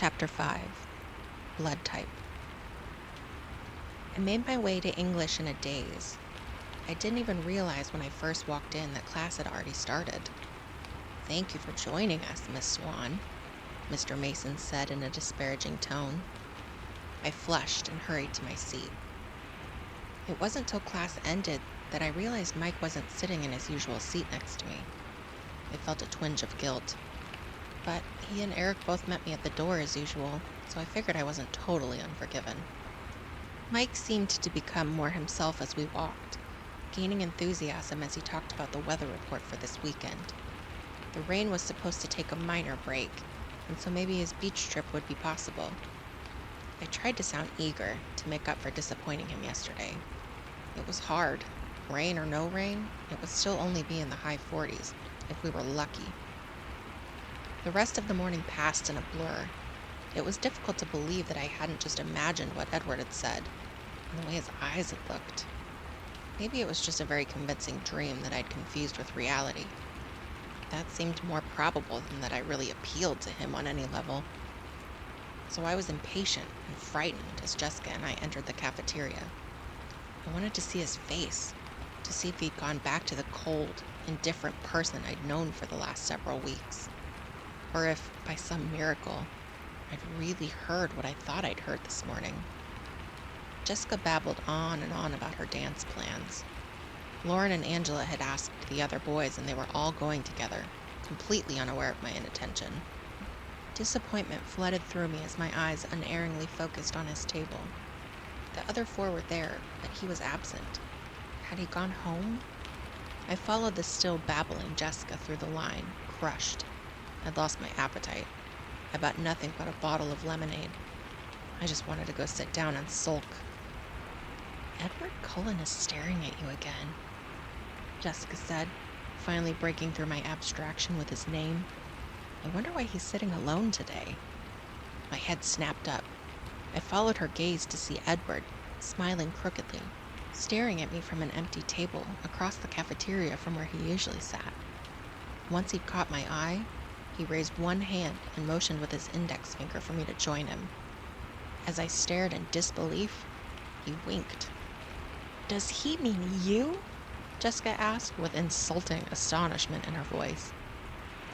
Chapter 5 Blood Type. I made my way to English in a daze. I didn't even realize when I first walked in that class had already started. "Thank you for joining us, Miss Swan," Mr. Mason said in a disparaging tone. I flushed and hurried to my seat. It wasn't till class ended that I realized Mike wasn't sitting in his usual seat next to me. I felt a twinge of guilt. But he and Eric both met me at the door as usual, so I figured I wasn't totally unforgiven. Mike seemed to become more himself as we walked, gaining enthusiasm as he talked about the weather report for this weekend. The rain was supposed to take a minor break, and so maybe his beach trip would be possible. I tried to sound eager to make up for disappointing him yesterday. It was hard. Rain or no rain, it would still only be in the high 40s, if we were lucky. The rest of the morning passed in a blur. It was difficult to believe that I hadn't just imagined what Edward had said, and the way his eyes had looked. Maybe it was just a very convincing dream that I'd confused with reality. That seemed more probable than that I really appealed to him on any level. So I was impatient and frightened as Jessica and I entered the cafeteria. I wanted to see his face, to see if he'd gone back to the cold, indifferent person I'd known for the last several weeks. Or if, by some miracle, I'd really heard what I thought I'd heard this morning. Jessica babbled on and on about her dance plans. Lauren and Angela had asked the other boys, and they were all going together, completely unaware of my inattention. Disappointment flooded through me as my eyes unerringly focused on his table. The other four were there, but he was absent. Had he gone home? I followed the still babbling Jessica through the line, crushed. I'd lost my appetite. I bought nothing but a bottle of lemonade. I just wanted to go sit down and sulk. "Edward Cullen is staring at you again," Jessica said, finally breaking through my abstraction with his name. I wonder why he's sitting alone today. My head snapped up. I followed her gaze to see Edward, smiling crookedly, staring at me from an empty table across the cafeteria from where he usually sat. Once he'd caught my eye, he raised one hand and motioned with his index finger for me to join him. As I stared in disbelief, he winked. "Does he mean you?" Jessica asked with insulting astonishment in her voice.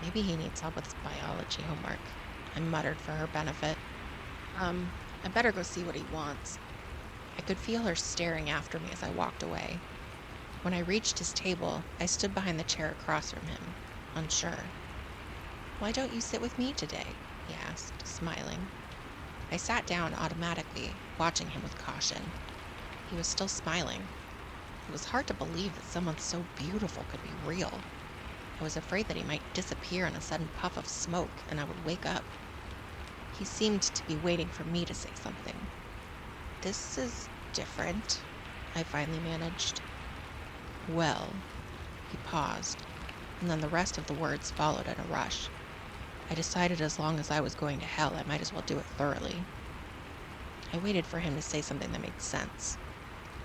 "Maybe he needs help with his biology homework," I muttered for her benefit. I better go see what he wants." I could feel her staring after me as I walked away. When I reached his table, I stood behind the chair across from him, unsure. "Why don't you sit with me today?" he asked, smiling. I sat down automatically, watching him with caution. He was still smiling. It was hard to believe that someone so beautiful could be real. I was afraid that he might disappear in a sudden puff of smoke and I would wake up. He seemed to be waiting for me to say something. "This is different," I finally managed. "Well," he paused, and then the rest of the words followed in a rush. I decided as long as I was going to hell, I might as well do it thoroughly. I waited for him to say something that made sense.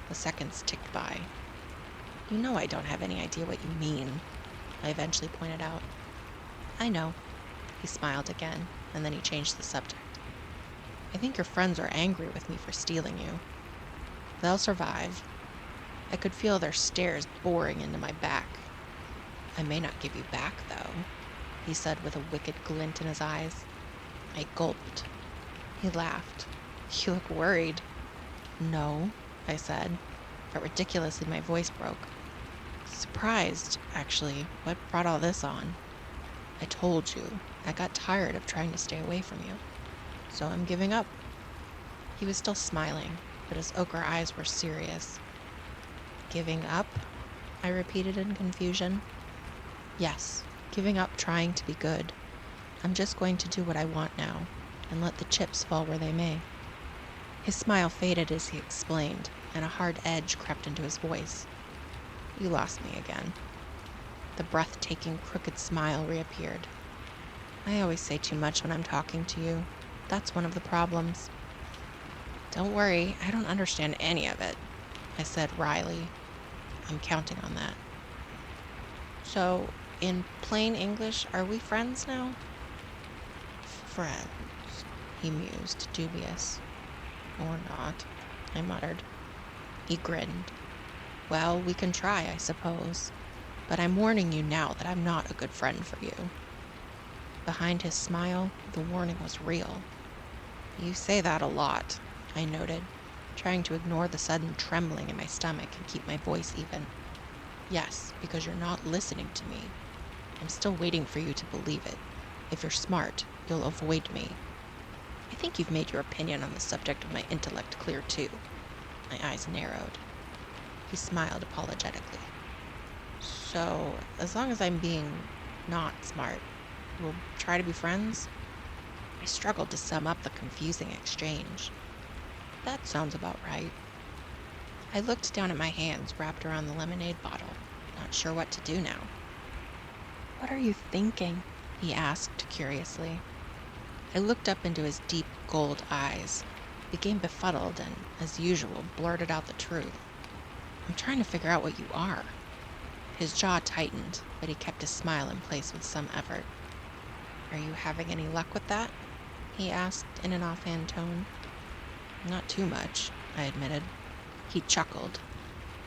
The seconds ticked by. "You know I don't have any idea what you mean," I eventually pointed out. "I know." He smiled again, and then he changed the subject. "I think your friends are angry with me for stealing you. They'll survive." I could feel their stares boring into my back. "I may not give you back, though," he said with a wicked glint in his eyes. I gulped. He laughed. "You look worried." "No," I said, but ridiculously my voice broke. "Surprised, actually. What brought all this on?" "I told you. I got tired of trying to stay away from you. So I'm giving up." He was still smiling, but his ochre eyes were serious. "Giving up?" I repeated in confusion. "Yes, giving up trying to be good. I'm just going to do what I want now, and let the chips fall where they may." His smile faded as he explained, and a hard edge crept into his voice. "You lost me again." The breathtaking, crooked smile reappeared. "I always say too much when I'm talking to you. That's one of the problems." "Don't worry, I don't understand any of it," I said wryly. "I'm counting on that." "So, in plain English, are we friends now?" "Friends," he mused, dubious. Or not, I muttered. He grinned. Well, we can try, I suppose. But I'm warning you now that I'm not a good friend for you. Behind his smile, the warning was real. You say that a lot, I noted, trying to ignore the sudden trembling in my stomach and keep my voice even. Yes, because you're not listening to me. I'm still waiting for you to believe it. If you're smart, you'll avoid me. I think you've made your opinion on the subject of my intellect clear, too. My eyes narrowed. He smiled apologetically. So, as long as I'm being not smart, we'll try to be friends? I struggled to sum up the confusing exchange. That sounds about right. I looked down at my hands wrapped around the lemonade bottle, not sure what to do now. What are you thinking? He asked curiously. I looked up into his deep gold eyes, became befuddled, and, as usual, blurted out the truth. I'm trying to figure out what you are. His jaw tightened, but he kept his smile in place with some effort. Are you having any luck with that? He asked in an offhand tone. Not too much, I admitted. He chuckled.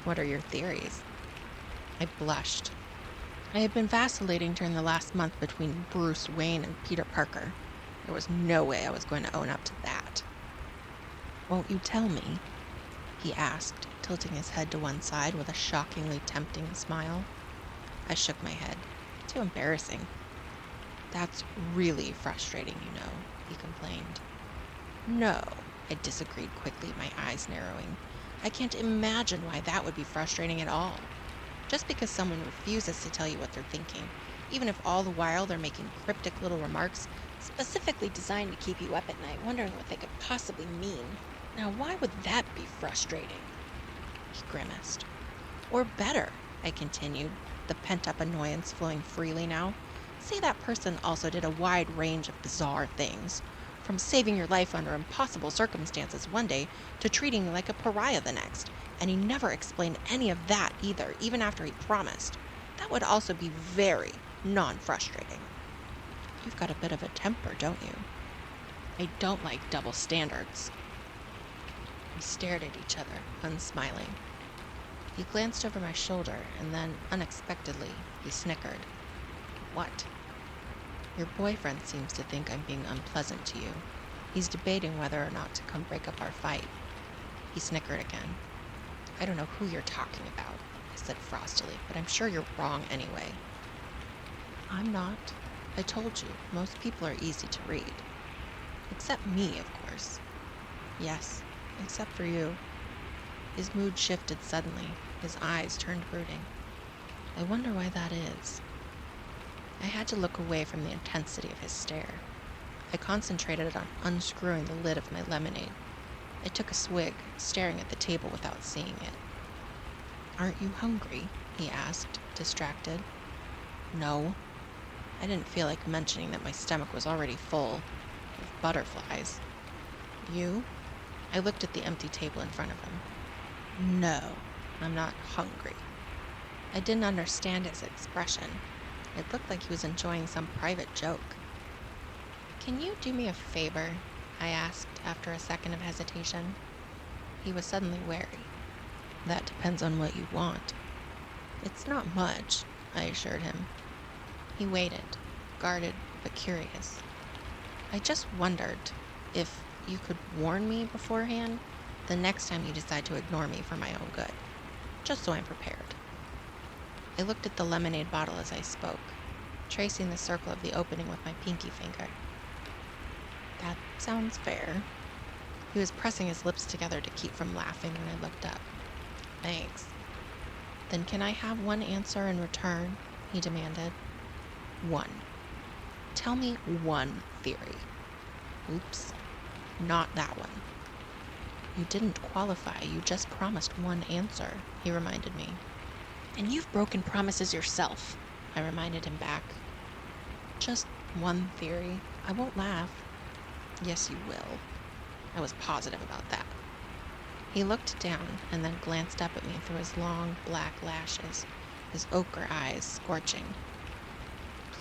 What are your theories? I blushed. I had been vacillating during the last month between Bruce Wayne and Peter Parker. There was no way I was going to own up to that. Won't you tell me? He asked, tilting his head to one side with a shockingly tempting smile. I shook my head. Too embarrassing. That's really frustrating, you know, he complained. No, I disagreed quickly, my eyes narrowing. I can't imagine why that would be frustrating at all. Just because someone refuses to tell you what they're thinking, even if all the while they're making cryptic little remarks specifically designed to keep you up at night, wondering what they could possibly mean. Now, why would that be frustrating? He grimaced. Or better, I continued, the pent-up annoyance flowing freely now. Say that person also did a wide range of bizarre things, from saving your life under impossible circumstances one day to treating you like a pariah the next, and he never explained any of that either, even after he promised. That would also be very non-frustrating. You've got a bit of a temper, don't you? I don't like double standards. We stared at each other, unsmiling. He glanced over my shoulder, and then, unexpectedly, he snickered. What? Your boyfriend seems to think I'm being unpleasant to you. He's debating whether or not to come break up our fight. He snickered again. I don't know who you're talking about, I said frostily, but I'm sure you're wrong anyway. I'm not. I told you, most people are easy to read. Except me, of course. Yes, except for you. His mood shifted suddenly. His eyes turned brooding. I wonder why that is. I had to look away from the intensity of his stare. I concentrated on unscrewing the lid of my lemonade. I took a swig, staring at the table without seeing it. Aren't you hungry? He asked, distracted. No. I didn't feel like mentioning that my stomach was already full of butterflies. You? I looked at the empty table in front of him. No, I'm not hungry. I didn't understand his expression. It looked like he was enjoying some private joke. Can you do me a favor? I asked after a second of hesitation. He was suddenly wary. That depends on what you want. It's not much, I assured him. He waited, guarded but curious. I just wondered if you could warn me beforehand the next time you decide to ignore me for my own good, just so I'm prepared. I looked at the lemonade bottle as I spoke, tracing the circle of the opening with my pinky finger. That sounds fair. He was pressing his lips together to keep from laughing when I looked up. Thanks. Then can I have one answer in return? He demanded. One. Tell me one theory. Oops. Not that one. You didn't qualify. You just promised one answer, he reminded me. And you've broken promises yourself, I reminded him back. Just one theory. I won't laugh. Yes, you will. I was positive about that. He looked down and then glanced up at me through his long black lashes, his ochre eyes scorching.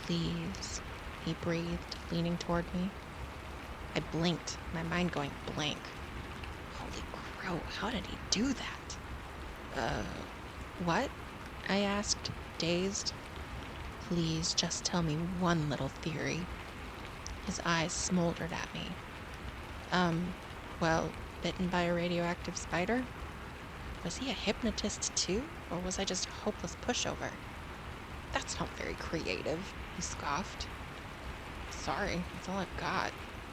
Please, he breathed, leaning toward me. I blinked, my mind going blank. Holy crow, how did he do that? What? I asked, dazed. Please, just tell me one little theory. His eyes smoldered at me. Well, bitten by a radioactive spider? Was he a hypnotist too, or was I just a hopeless pushover? That's not very creative, he scoffed. Sorry, that's all I've got,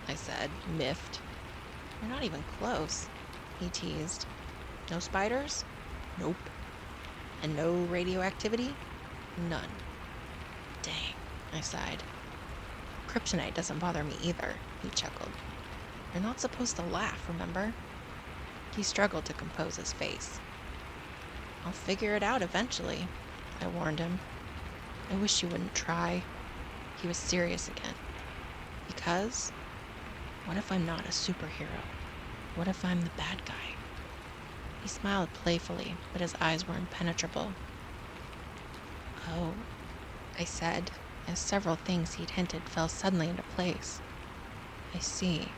I said, miffed. You're not even close, he teased. No spiders? Nope. And no radioactivity? None. Dang, I sighed. Kryptonite doesn't bother me either, he chuckled. You're not supposed to laugh, remember? He struggled to compose his face. I'll figure it out eventually, I warned him. I wish you wouldn't try. He was serious again. Because? What if I'm not a superhero? What if I'm the bad guy? He smiled playfully, but his eyes were impenetrable. Oh, I said, as several things he'd hinted fell suddenly into place. I see.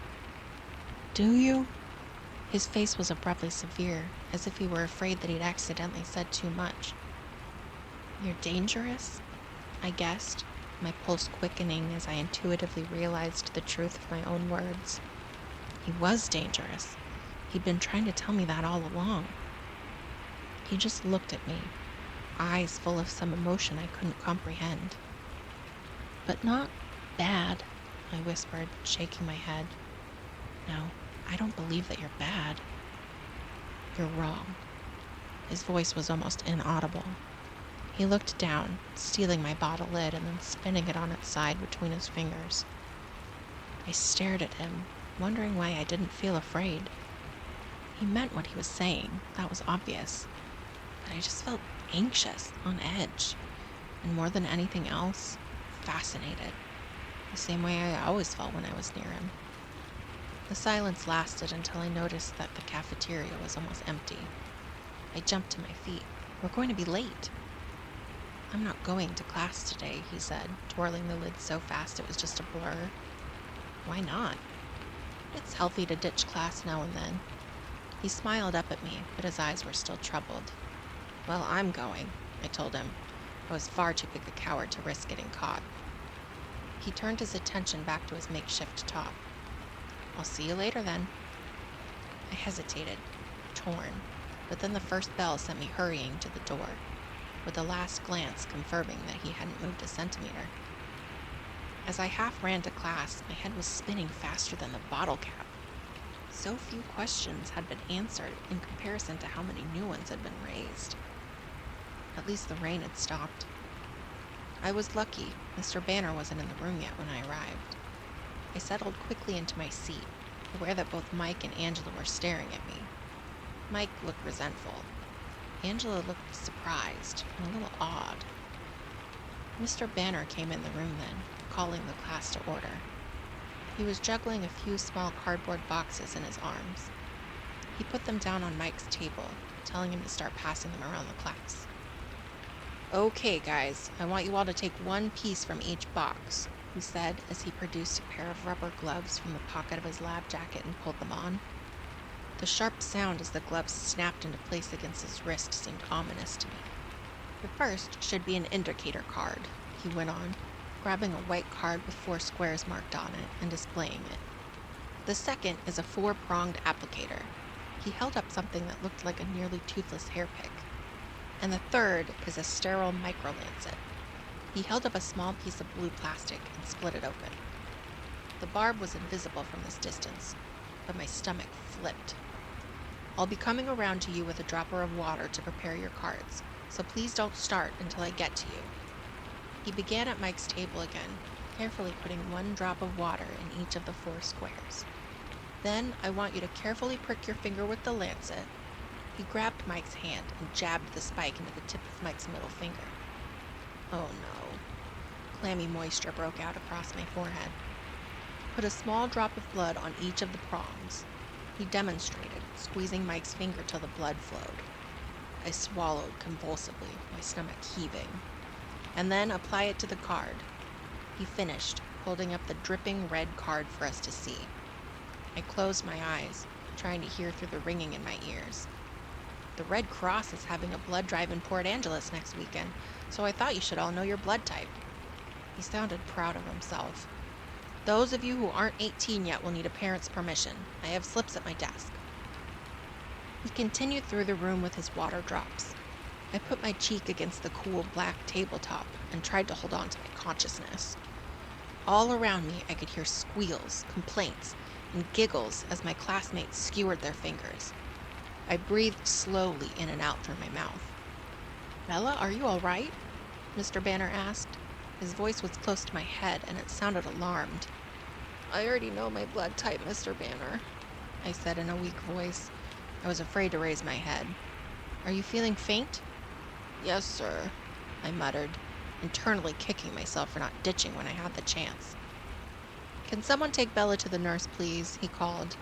Do you? His face was abruptly severe, as if he were afraid that he'd accidentally said too much. You're dangerous? I guessed, my pulse quickening as I intuitively realized the truth of my own words. He was dangerous. He'd been trying to tell me that all along. He just looked at me, eyes full of some emotion I couldn't comprehend. But not bad, I whispered, shaking my head. No, I don't believe that you're bad. You're wrong. His voice was almost inaudible. He looked down, stealing my bottle lid and then spinning it on its side between his fingers. I stared at him, wondering why I didn't feel afraid. He meant what he was saying, that was obvious. But I just felt anxious, on edge, and more than anything else, fascinated, the same way I always felt when I was near him. The silence lasted until I noticed that the cafeteria was almost empty. I jumped to my feet. We're going to be late. I'm not going to class today, he said, twirling the lid so fast it was just a blur. Why not? It's healthy to ditch class now and then. He smiled up at me, but his eyes were still troubled. Well, I'm going, I told him. I was far too big a coward to risk getting caught. He turned his attention back to his makeshift top. I'll see you later then. I hesitated, torn, but then the first bell sent me hurrying to the door, with a last glance confirming that he hadn't moved a centimeter. As I half ran to class, my head was spinning faster than the bottle cap. So few questions had been answered in comparison to how many new ones had been raised. At least the rain had stopped. I was lucky Mr. Banner wasn't in the room yet when I arrived. I settled quickly into my seat, aware that both Mike and Angela were staring at me. Mike looked resentful. Angela looked surprised and a little odd. Mr. Banner came in the room then, calling the class to order. He was juggling a few small cardboard boxes in his arms. He put them down on Mike's table, telling him to start passing them around the class. Okay, guys, I want you all to take one piece from each box, he said as he produced a pair of rubber gloves from the pocket of his lab jacket and pulled them on. The sharp sound as the gloves snapped into place against his wrist seemed ominous to me. The first should be an indicator card, he went on, grabbing a white card with 4 squares marked on it and displaying it. The second is a 4-pronged applicator. He held up something that looked like a nearly toothless hairpick. And the third is a sterile micro-lancet. He held up a small piece of blue plastic and split it open. The barb was invisible from this distance, but my stomach flipped. I'll be coming around to you with a dropper of water to prepare your cards, so please don't start until I get to you. He began at Mike's table again, carefully putting 1 drop of water in each of the 4 squares. Then I want you to carefully prick your finger with the lancet. He grabbed Mike's hand and jabbed the spike into the tip of Mike's middle finger. Oh no. Clammy moisture broke out across my forehead. Put a small drop of blood on each of the prongs. He demonstrated, squeezing Mike's finger till the blood flowed. I swallowed convulsively, my stomach heaving. And then apply it to the card. He finished, holding up the dripping red card for us to see. I closed my eyes, trying to hear through the ringing in my ears. The Red Cross is having a blood drive in Port Angeles next weekend, so I thought you should all know your blood type. He sounded proud of himself. Those of you who aren't 18 yet will need a parent's permission. I have slips at my desk. He continued through the room with his water drops. I put my cheek against the cool black tabletop and tried to hold on to my consciousness. All around me, I could hear squeals, complaints, and giggles as my classmates skewered their fingers. I breathed slowly in and out through my mouth. "Bella, are you all right?" Mr. Banner asked. His voice was close to my head, and it sounded alarmed. "I already know my blood type, Mr. Banner," I said in a weak voice. I was afraid to raise my head. "Are you feeling faint?" "Yes, sir," I muttered, internally kicking myself for not ditching when I had the chance. "Can someone take Bella to the nurse, please?" he called.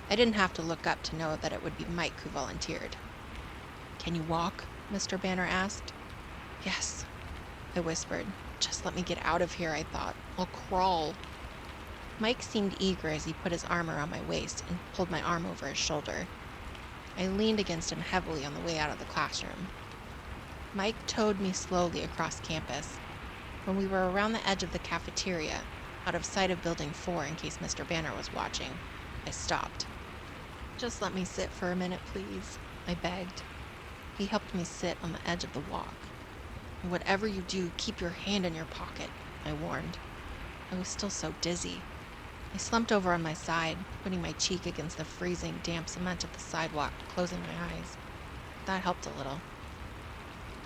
I didn't have to look up to know that it would be Mike who volunteered. "Can you walk?" Mr. Banner asked. "Yes," I whispered. "Just let me get out of here," I thought. "I'll crawl." Mike seemed eager as he put his arm around my waist and pulled my arm over his shoulder. I leaned against him heavily on the way out of the classroom. Mike towed me slowly across campus. When we were around the edge of the cafeteria, out of sight of Building 4 in case Mr. Banner was watching, I stopped. "Just let me sit for a minute, please," I begged. He helped me sit on the edge of the walk. "Whatever you do, keep your hand in your pocket," I warned. I was still so dizzy. I slumped over on my side, putting my cheek against the freezing, damp cement of the sidewalk, closing my eyes. That helped a little.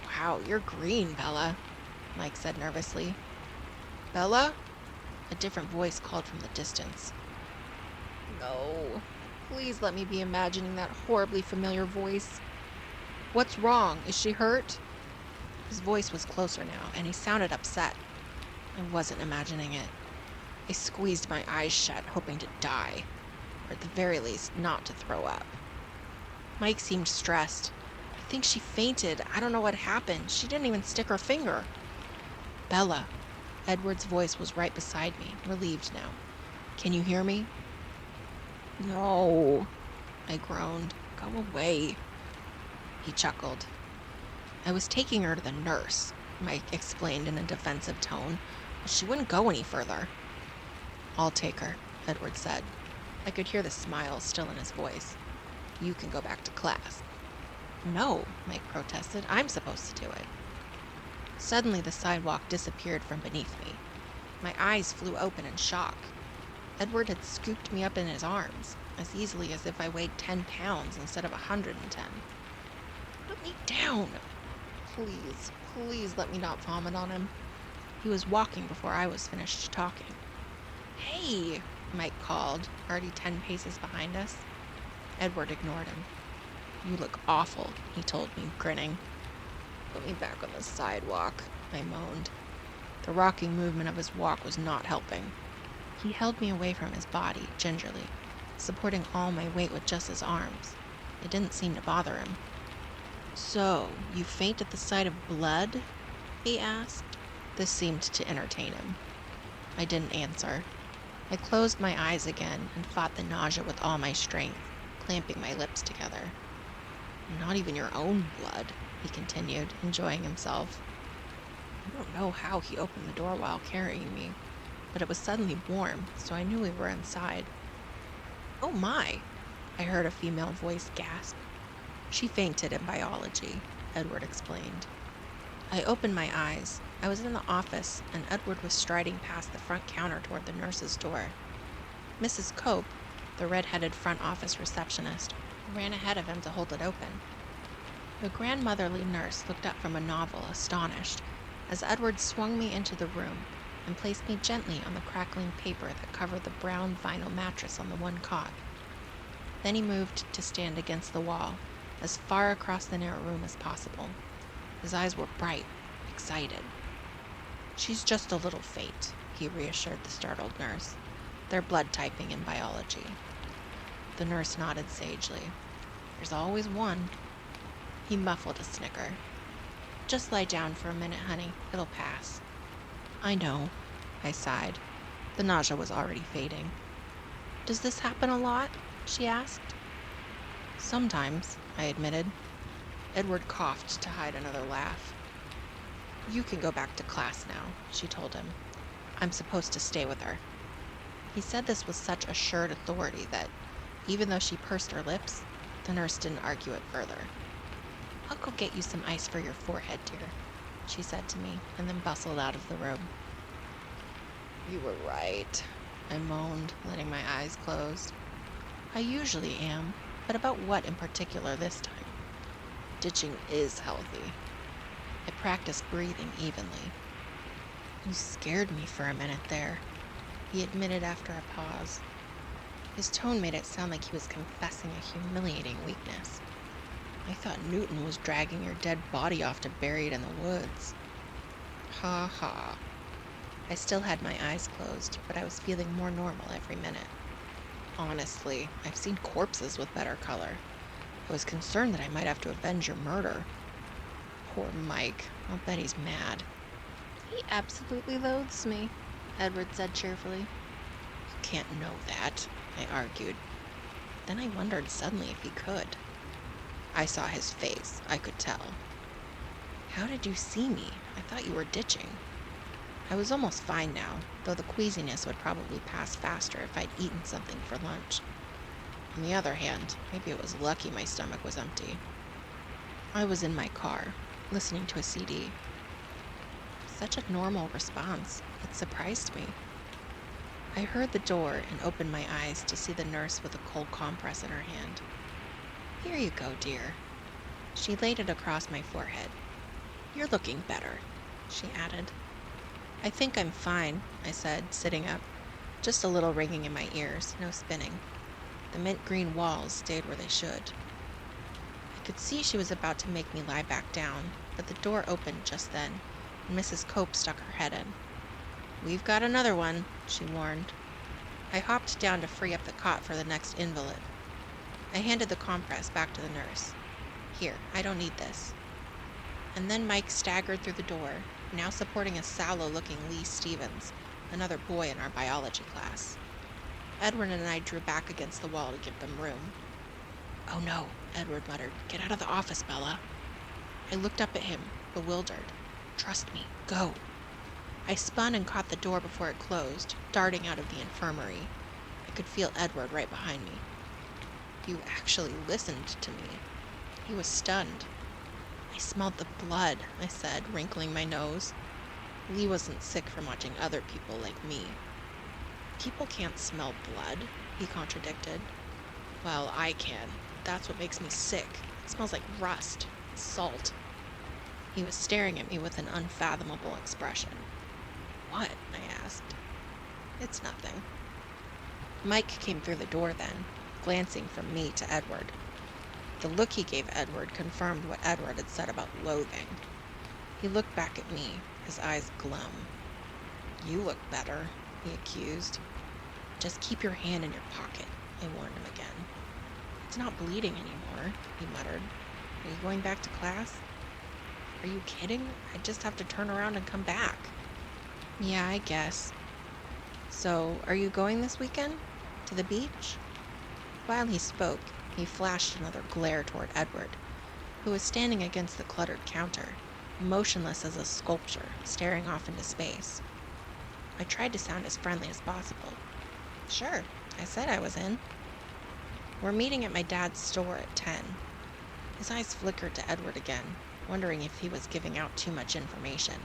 "Wow, you're green, Bella," Mike said nervously. "Bella?" A different voice called from the distance. No. Please let me be imagining that horribly familiar voice. "What's wrong? Is she hurt?" His voice was closer now, and he sounded upset. I wasn't imagining it. I squeezed my eyes shut, hoping to die, or at the very least, not to throw up. Mike seemed stressed. "I think she fainted. I don't know what happened. She didn't even stick her finger." "Bella." Edward's voice was right beside me, relieved now. "Can you hear me?" "No," I groaned. "Go away." He chuckled. "I was taking her to the nurse," Mike explained in a defensive tone, "but she wouldn't go any further." "I'll take her," Edward said. I could hear the smile still in his voice. "You can go back to class." "No," Mike protested. "I'm supposed to do it." Suddenly the sidewalk disappeared from beneath me. My eyes flew open in shock. Edward had scooped me up in his arms, as easily as if I weighed 10 pounds instead of 110. "Put me down! Please, please let me not vomit on him." He was walking before I was finished talking. "Hey!" Mike called, already 10 paces behind us. Edward ignored him. "You look awful," he told me, grinning. "Put me back on the sidewalk," I moaned. The rocking movement of his walk was not helping. He held me away from his body, gingerly, supporting all my weight with just his arms. It didn't seem to bother him. "So, you faint at the sight of blood?" he asked. This seemed to entertain him. I didn't answer. I closed my eyes again and fought the nausea with all my strength, clamping my lips together. "Not even your own blood," he continued, enjoying himself. I don't know how he opened the door while carrying me, but it was suddenly warm, so I knew we were inside. "Oh my!" I heard a female voice gasp. "She fainted in biology," Edward explained. I opened my eyes. I was in the office, and Edward was striding past the front counter toward the nurse's door. Mrs. Cope, the red-headed front office receptionist, ran ahead of him to hold it open. The grandmotherly nurse looked up from a novel, astonished, as Edward swung me into the room and placed me gently on the crackling paper that covered the brown vinyl mattress on the one cot. Then he moved to stand against the wall, as far across the narrow room as possible. His eyes were bright, excited. "She's just a little faint," he reassured the startled nurse. "They're blood typing in biology." The nurse nodded sagely. "There's always one." He muffled a snicker. "Just lie down for a minute, honey. It'll pass." "I know," I sighed. The nausea was already fading. Does this happen a lot? She asked. Sometimes, I admitted. Edward coughed to hide another laugh. You can go back to class now, she told him. I'm supposed to stay with her. He said this with such assured authority that, even though she pursed her lips, the nurse didn't argue it further. I'll go get you some ice for your forehead, dear, she said to me, and then bustled out of the room. You were right, I moaned, letting my eyes close. I usually am, but about what in particular this time? Ditching is healthy. I practiced breathing evenly. You scared me for a minute there, he admitted after a pause. His tone made it sound like he was confessing a humiliating weakness. I thought Newton was dragging your dead body off to bury it in the woods. Ha ha. I still had my eyes closed, but I was feeling more normal every minute. Honestly, I've seen corpses with better color. I was concerned that I might have to avenge your murder. Poor Mike. I'll bet he's mad. He absolutely loathes me, Edward said cheerfully. You can't know that, I argued. Then I wondered suddenly if he could. I saw his face, I could tell. How did you see me? I thought you were ditching. I was almost fine now, though the queasiness would probably pass faster if I'd eaten something for lunch. On the other hand, maybe it was lucky my stomach was empty. I was in my car, listening to a CD. Such a normal response. It surprised me. I heard the door and opened my eyes to see the nurse with a cold compress in her hand. Here you go, dear. She laid it across my forehead. You're looking better, she added. I think I'm fine, I said, sitting up. Just a little ringing in my ears, no spinning. The mint green walls stayed where they should. I could see she was about to make me lie back down, but the door opened just then, and Mrs. Cope stuck her head in. We've got another one, she warned. I hopped down to free up the cot for the next invalid. I handed the compress back to the nurse. Here, I don't need this. And then Mike staggered through the door, now supporting a sallow-looking Lee Stevens, another boy in our biology class. Edward and I drew back against the wall to give them room. Oh no, Edward muttered. Get out of the office, Bella. I looked up at him, bewildered. Trust me, go. I spun and caught the door before it closed, darting out of the infirmary. I could feel Edward right behind me. You actually listened to me. He was stunned. I smelled the blood, I said, wrinkling my nose. Lee wasn't sick from watching other people like me. People can't smell blood, he contradicted. Well, I can. That's what makes me sick. It smells like rust, salt. He was staring at me with an unfathomable expression. What? I asked. It's nothing. Mike came through the door then, glancing from me to Edward. The look he gave Edward confirmed what Edward had said about loathing. He looked back at me, his eyes glum. You look better, he accused. Just keep your hand in your pocket, I warned him again. It's not bleeding anymore, he muttered. Are you going back to class? Are you kidding? I just have to turn around and come back. Yeah, I guess. So, are you going this weekend? To the beach? While he spoke, he flashed another glare toward Edward, who was standing against the cluttered counter, motionless as a sculpture, staring off into space. I tried to sound as friendly as possible. Sure, I said I was in. We're meeting at my dad's store at 10. His eyes flickered to Edward again, wondering if he was giving out too much information.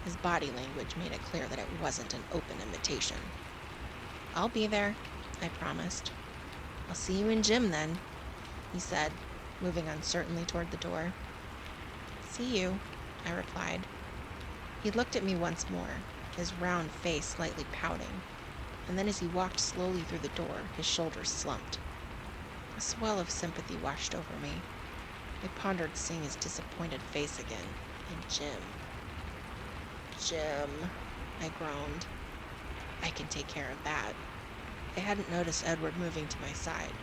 His body language made it clear that it wasn't an open invitation. I'll be there, I promised. I'll see you in gym then, he said, moving uncertainly toward the door. See you, I replied. He looked at me once more, his round face slightly pouting, and then as he walked slowly through the door, his shoulders slumped. A swell of sympathy washed over me. I pondered seeing his disappointed face again, in gym. Jim, I groaned. I can take care of that. I hadn't noticed Edward moving to my side,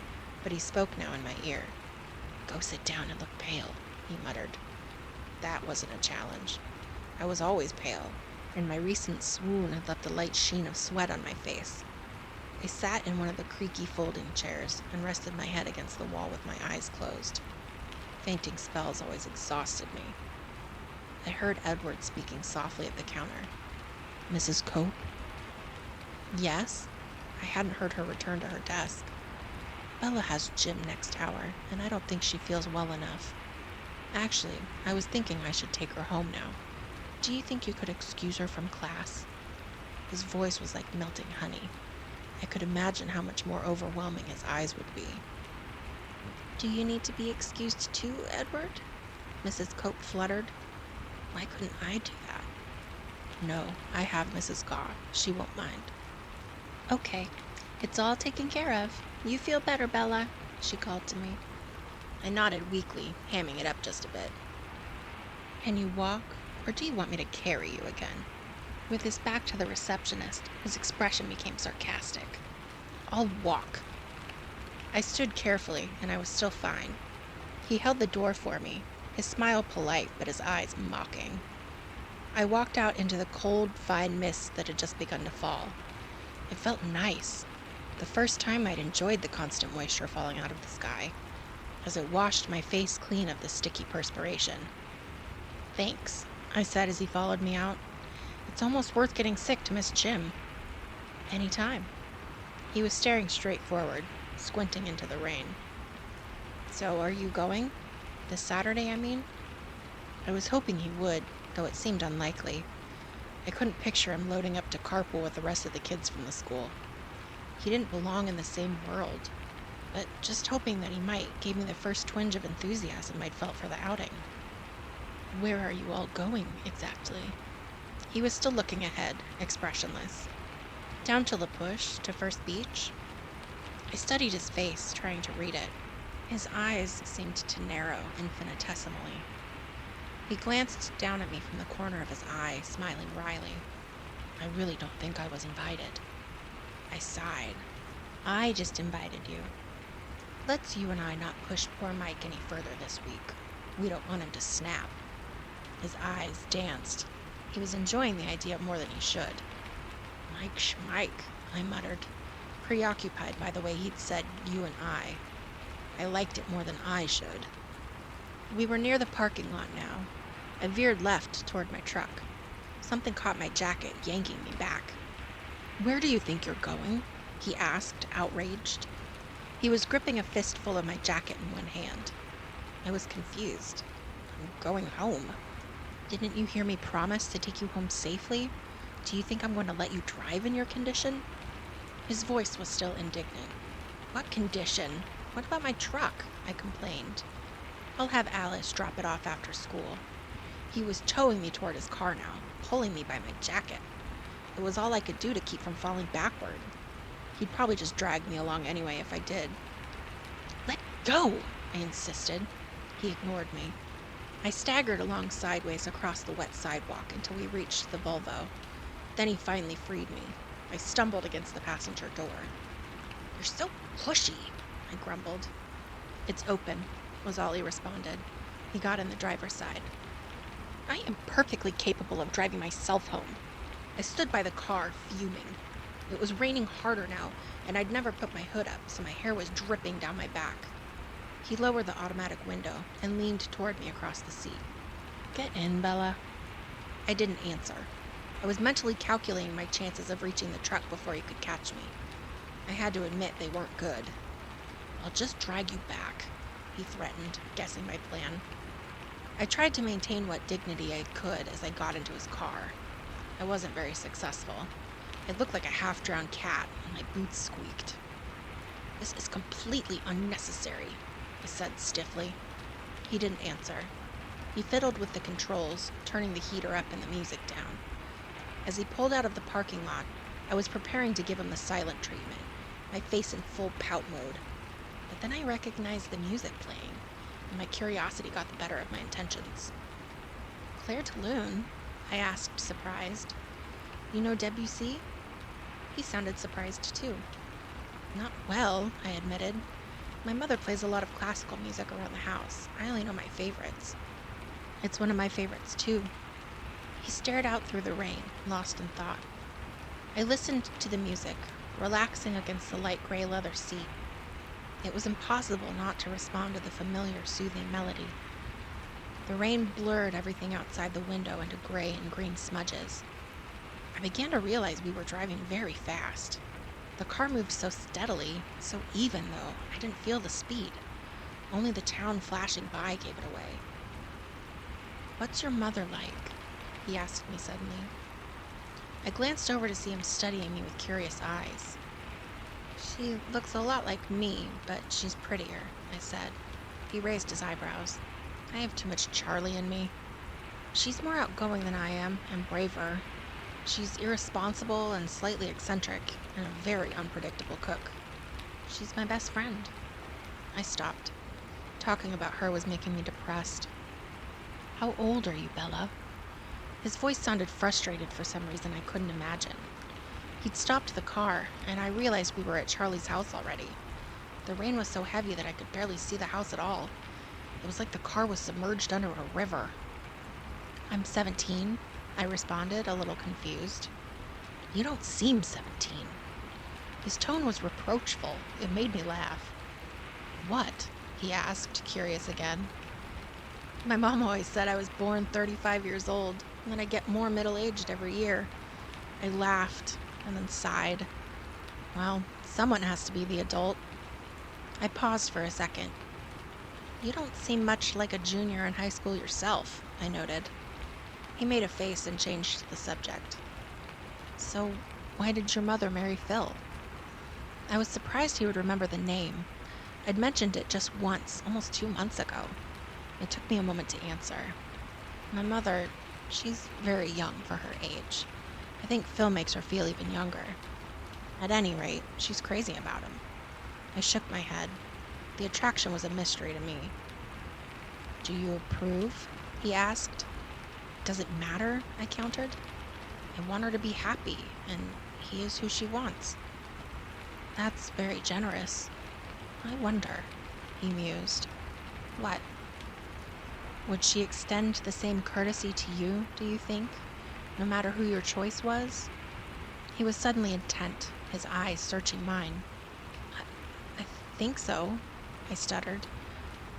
but he spoke now in my ear. Go sit down and look pale, he muttered. That wasn't a challenge. I was always pale, and my recent swoon had left a light sheen of sweat on my face. I sat in one of the creaky folding chairs and rested my head against the wall with my eyes closed. Fainting spells always exhausted me. I heard Edward speaking softly at the counter. "Mrs. Cope?" "Yes?" I hadn't heard her return to her desk. "Bella has gym next hour, and I don't think she feels well enough. Actually, I was thinking I should take her home now. Do you think you could excuse her from class?" His voice was like melting honey. I could imagine how much more overwhelming his eyes would be. "Do you need to be excused too, Edward?" Mrs. Cope fluttered. Why couldn't I do that? "No, I have Mrs. Gaw. She won't mind." "Okay, it's all taken care of. You feel better, Bella," she called to me. I nodded weakly, hamming it up just a bit. "Can you walk, or do you want me to carry you again?" With his back to the receptionist, his expression became sarcastic. "I'll walk." I stood carefully, and I was still fine. He held the door for me, his smile polite, but his eyes mocking. I walked out into the cold, fine mist that had just begun to fall. It felt nice. The first time I'd enjoyed the constant moisture falling out of the sky, as it washed my face clean of the sticky perspiration. "Thanks," I said as he followed me out. "It's almost worth getting sick to miss gym." "Any time." He was staring straight forward, squinting into the rain. "So are you going? This Saturday, I mean?" I was hoping he would, though it seemed unlikely. I couldn't picture him loading up to carpool with the rest of the kids from the school. He didn't belong in the same world, but just hoping that he might gave me the first twinge of enthusiasm I'd felt for the outing. "Where are you all going, exactly?" He was still looking ahead, expressionless. "Down to La Push, to First Beach." I studied his face, trying to read it. His eyes seemed to narrow infinitesimally. He glanced down at me from the corner of his eye, smiling wryly. "I really don't think I was invited." I sighed. "I just invited you. Let's you and I not push poor Mike any further this week. We don't want him to snap." His eyes danced. He was enjoying the idea more than he should. "Mike Schmike," I muttered, preoccupied by the way he'd said "you and I." I liked it more than I should. We were near the parking lot now. I veered left toward my truck. Something caught my jacket, yanking me back. "Where do you think you're going?" he asked, outraged. He was gripping a fistful of my jacket in one hand. I was confused. "I'm going home." "Didn't you hear me promise to take you home safely? Do you think I'm going to let you drive in your condition?" His voice was still indignant. "What condition? What about my truck?" I complained. "I'll have Alice drop it off after school." He was towing me toward his car now, pulling me by my jacket. It was all I could do to keep from falling backward. He'd probably just drag me along anyway if I did. "Let go!" I insisted. He ignored me. I staggered along sideways across the wet sidewalk until we reached the Volvo. Then he finally freed me. I stumbled against the passenger door. "You're so pushy," I grumbled. "It's open," was all he responded. He got in the driver's side. I am perfectly capable of driving myself home. I stood by the car, fuming. It was raining harder now, and I'd never put my hood up, so my hair was dripping down my back. He lowered the automatic window and leaned toward me across the seat. "Get in, Bella." I didn't answer. I was mentally calculating my chances of reaching the truck before he could catch me. I had to admit they weren't good. "I'll just drag you back," he threatened, guessing my plan. I tried to maintain what dignity I could as I got into his car. I wasn't very successful. I looked like a half-drowned cat, and my boots squeaked. "This is completely unnecessary," I said stiffly. He didn't answer. He fiddled with the controls, turning the heater up and the music down. As he pulled out of the parking lot, I was preparing to give him the silent treatment, my face in full pout mode. But then I recognized the music playing, and my curiosity got the better of my intentions. "Claire Tulloon?" I asked, surprised. "You know Debussy?" He sounded surprised too. "Not well," I admitted. "My mother plays a lot of classical music around the house. I only know my favorites." "It's one of my favorites too." He stared out through the rain, lost in thought. I listened to the music, relaxing against the light gray leather seat. It was impossible not to respond to the familiar, soothing melody. The rain blurred everything outside the window into gray and green smudges. I began to realize we were driving very fast. The car moved so steadily, so even though I didn't feel the speed. Only the town flashing by gave it away. "What's your mother like?" he asked me suddenly. I glanced over to see him studying me with curious eyes. "She looks a lot like me, but she's prettier," I said. He raised his eyebrows. "I have too much Charlie in me. She's more outgoing than I am, and braver. She's irresponsible and slightly eccentric, and a very unpredictable cook. She's my best friend." I stopped. Talking about her was making me depressed. "How old are you, Bella?" His voice sounded frustrated for some reason I couldn't imagine. He'd stopped the car, and I realized we were at Charlie's house already. The rain was so heavy that I could barely see the house at all. It was like the car was submerged under a river. "I'm 17, I responded, a little confused. "You don't seem 17. His tone was reproachful. It made me laugh. "What?" he asked, curious again. "My mom always said I was born 35 years old, and that I get more middle-aged every year." I laughed and then sighed. Well, someone has to be the adult. I paused for a second. "You don't seem much like a junior in high school yourself," I noted. He made a face and changed the subject. "So, why did your mother marry Phil?" I was surprised he would remember the name. I'd mentioned it just once, almost 2 months ago. It took me a moment to answer. "My mother, she's very young for her age. I think Phil makes her feel even younger. At any rate, she's crazy about him." I shook my head. The attraction was a mystery to me. "Do you approve?" he asked. "Does it matter?" I countered. "I want her to be happy, and he is who she wants." "That's very generous. I wonder," he mused. "What?" "Would she extend the same courtesy to you, do you think, no matter who your choice was?" He was suddenly intent, his eyes searching mine. I think so," I stuttered.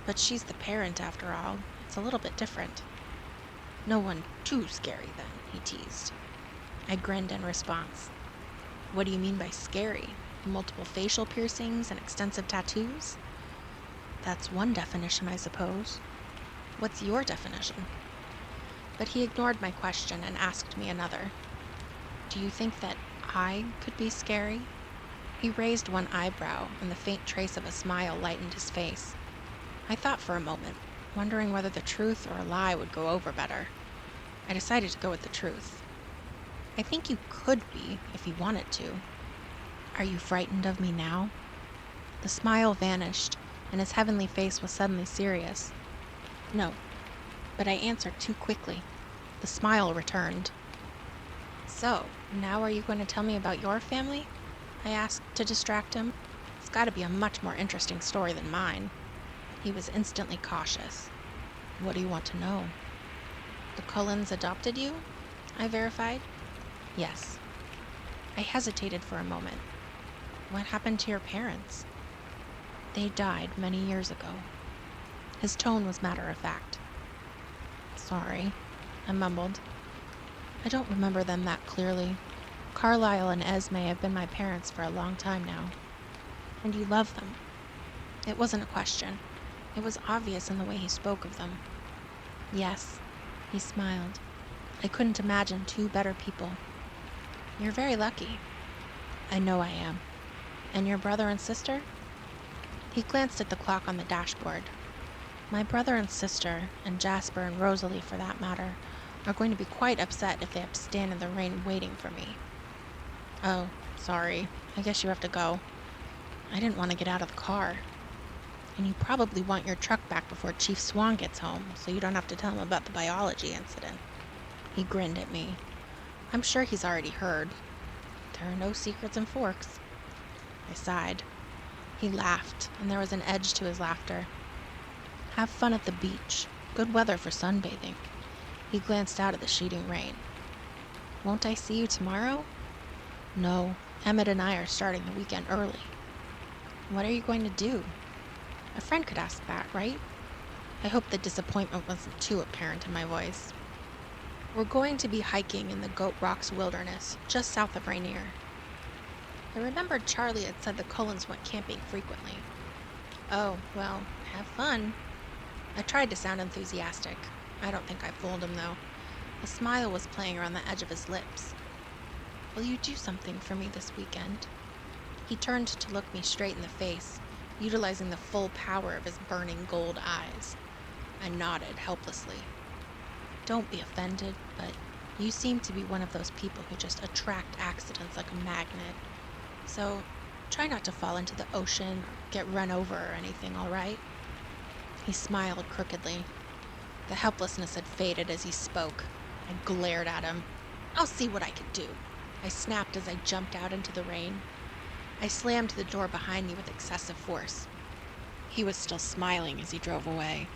"But she's the parent, after all. It's a little bit different." "No one too scary, then," he teased. I grinned in response. "What do you mean by scary? Multiple facial piercings and extensive tattoos?" "That's one definition, I suppose. What's your definition?" But he ignored my question and asked me another. "Do you think that I could be scary?" He raised one eyebrow, and the faint trace of a smile lightened his face. I thought for a moment, wondering whether the truth or a lie would go over better. I decided to go with the truth. "I think you could be, if you wanted to." "Are you frightened of me now?" The smile vanished, and his heavenly face was suddenly serious. "No," but I answered too quickly. The smile returned. "So, now are you going to tell me about your family?" I asked to distract him. "It's got to be a much more interesting story than mine." He was instantly cautious. "What do you want to know?" "The Cullens adopted you?" I verified. "Yes." I hesitated for a moment. "What happened to your parents?" "They died many years ago." His tone was matter-of-fact. "Sorry," I mumbled. "I don't remember them that clearly. Carlisle and Esme have been my parents for a long time now." "And you love them?" It wasn't a question. It was obvious in the way he spoke of them. "Yes," he smiled. "I couldn't imagine two better people." "You're very lucky." "I know I am." "And your brother and sister?" He glanced at the clock on the dashboard. "My brother and sister, and Jasper and Rosalie for that matter, are going to be quite upset if they have to stand in the rain waiting for me." "Oh, sorry. I guess you have to go." I didn't want to get out of the car. "And you probably want your truck back before Chief Swan gets home, so you don't have to tell him about the biology incident." He grinned at me. "I'm sure he's already heard. There are no secrets in Forks." I sighed. He laughed, and there was an edge to his laughter. "Have fun at the beach. Good weather for sunbathing." He glanced out at the sheeting rain. "Won't I see you tomorrow?" "No, Emmett and I are starting the weekend early. What are you going to do? A friend could ask that, right? I hope the disappointment wasn't too apparent in my voice. We're going to be hiking in the Goat Rocks Wilderness, just south of Rainier. I remembered Charlie had said the Cullens went camping frequently. Oh, well, have fun. I tried to sound enthusiastic. I don't think I fooled him, though. A smile was playing around the edge of his lips. Will you do something for me this weekend? He turned to look me straight in the face, utilizing the full power of his burning gold eyes. I nodded helplessly. Don't be offended, but you seem to be one of those people who just attract accidents like a magnet. So, try not to fall into the ocean or get run over or anything, all right? He smiled crookedly. The helplessness had faded as he spoke. I glared at him. I'll see what I can do, I snapped as I jumped out into the rain. I slammed the door behind me with excessive force. He was still smiling as he drove away.